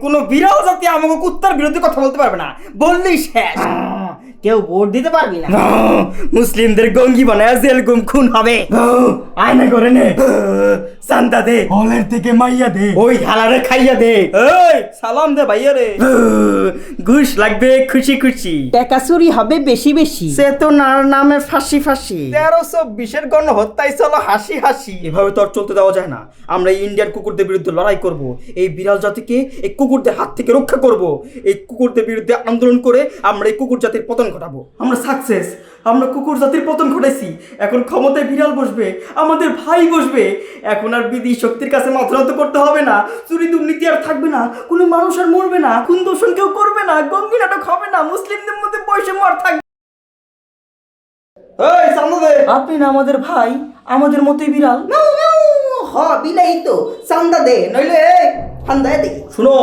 কোনো বিড়াল জাতি আমাকে কুত্তার বিরুদ্ধে কথা বলতে পারবে না, বললেই শেষ। কেউ ভোট দিতে পারবি না। মুসলিমদের গঙ্গি বানায় জেল গুম খুন হবে। আয়না করে নে, চান্দা দে, হলের থেকে মাইয়া দে, ওই হালারে খাইয়া দে, এই সালাম দে ভাইয়া রে, ঘুষ লাগবে খুশি খুশি, টাকা চুরি হবে বেশি বেশি। চেতনার নামে ফাঁসি ফাঁসি, 1324-এর গণহত্যায় চলো হাসি হাসি। এভাবে তো আর চলতে দেওয়া যায় না। আমরা এই ইন্ডিয়ান কুকুরদের বিরুদ্ধে লড়াই করব, এই বিড়াল জাতিকে এই কুকুরদের হাত থেকে রক্ষা করব। এই কুকুরদের বিরুদ্ধে আন্দোলন করে আমরা এই কুকুর জাতির পতন ঘটাবো। আমরা সাকসেস, আমরা কুকুর জাতির পতন ঘটাইছি। এখন ক্ষমতায় বিড়াল বসবে, আমাদের ভাই বসবে। এখন আর বিধি শক্তির কাছে মাথা নত করতে হবে না, চুরি দুর্নীতি আর থাকবে না, কোনো মানুষ আর মরবে না, খুন দর্শন কেউ করবে না, গঙ্গি নাটক হবে না, মুসলিমদের মধ্যে বৈষম্য আর থাকবে। এই চান্দা দে। আপনি না আমাদের ভাই, আমাদের মতোই বিড়াল। হ বিলাই তো, চান্দা দে নইলে ঠান্দায় দেখি। শুনো,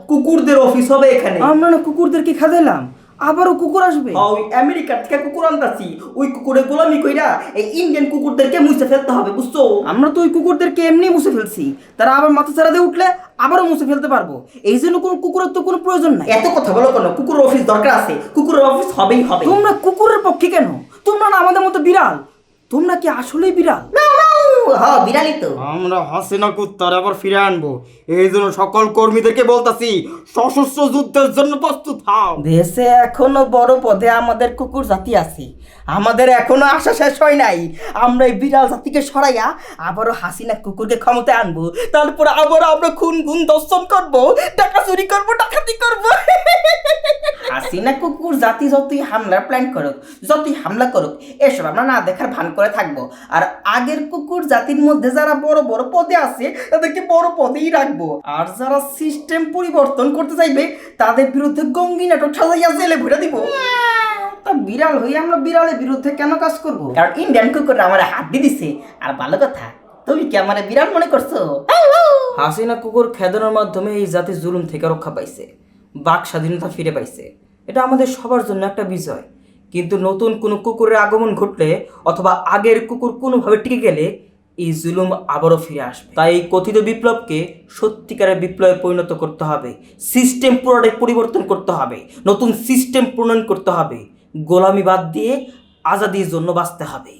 কুকুরদের অফিস হবে এখানে। আমরা না কুকুরদেরকে খাদেলাম, আবারও কুকুর আসবে। ওই আমেরিকার থেকে কুকুর আনতাছি, ওই কুকুরের গোলামি কইরা এই ইন্ডিয়ান কুকুরদেরকে মুছে ফেলতে হবে, বুঝছো? আমরা তো ওই কুকুরদেরকে এমনি মুছে ফেলছি, তারা আবার মাথা ছাড়া দিয়ে উঠলে আবারও মুছে ফেলতে পারবো। এই জন্য কোনো কুকুরের তো কোনো প্রয়োজন নাই। এত কথা বলো কেন? কুকুরের অফিস দরকার আছে, কুকুরের অফিস হবেই হবে। তোমরা কুকুরের পক্ষে কেন? তোমরা না আমাদের মতো বিড়াল। তোমরা কি আসলেই বিড়াল? হ্যাঁ বিড়ালই তো। আমরা হাসিনা কুত্তার আবার ফিরে আনবো, এই জন্য সকল কর্মীদেরকে বলতাছি সশস্ত্র যুদ্ধের জন্য প্রস্তুত হও। দেশে এখনো বড় পদে আমাদের কুকুর জাতি আছে, আমাদের এখনো আশা শেষ হয় নাই। আমরা এই বিড়াল জাতিকে সরাইয়া আবারও হাসিনা কুকুরকে ক্ষমতায় আনবো, তারপর আবার আমরা খুন গুণ দর্শন করবো, টাকা চুরি করবো, ডাকাতি করবো। হাসিনা কুকুর জাতি যতই হামলার প্ল্যান করুক, যতই হামলা করুক, এসব আমরা না দেখার ভান করে থাকবো। আর আগের কুকুর জাতির মধ্যে যারা বড় বড় পদে আছে তাদেরকে বড় পদেই রাখবো, আর যারা সিস্টেম পরিবর্তন করতে চাইবে তাদের বিরুদ্ধে গঙ্গি নাটক সাজাইয়া জেলে ভরে দিব। তা বিড়াল হয়ে আমরা বিড়ালের বিরুদ্ধে কেন কাজ করবো? কারণ ইন্ডিয়ান কুকুররা আমার হাত দিয়ে দিছে। আর ভালো কথা, তুমি কি আমার বিড়াল মনে করছো? হাসিনা কুকুর খেদানোর মাধ্যমে এই জাতি জুলুম থেকে রক্ষা পাইছে, বাক স্বাধীনতা ফিরে পাইছে। এটা আমাদের সবার জন্য একটা বিজয়। কিন্তু নতুন কোনো কুকুরের আগমন ঘটলে অথবা আগের কুকুর কোনোভাবে টিকে গেলে এই জুলুম আবারও ফিরে আসবে। তাই এই কথিত বিপ্লবকে সত্যিকারের বিপ্লবে পরিণত করতে হবে, সিস্টেম পুরোটাই পরিবর্তন করতে হবে, নতুন সিস্টেম প্রণয়ন করতে হবে, গোলামি বাদ দিয়ে আজাদির জন্য বাঁচতে হবে।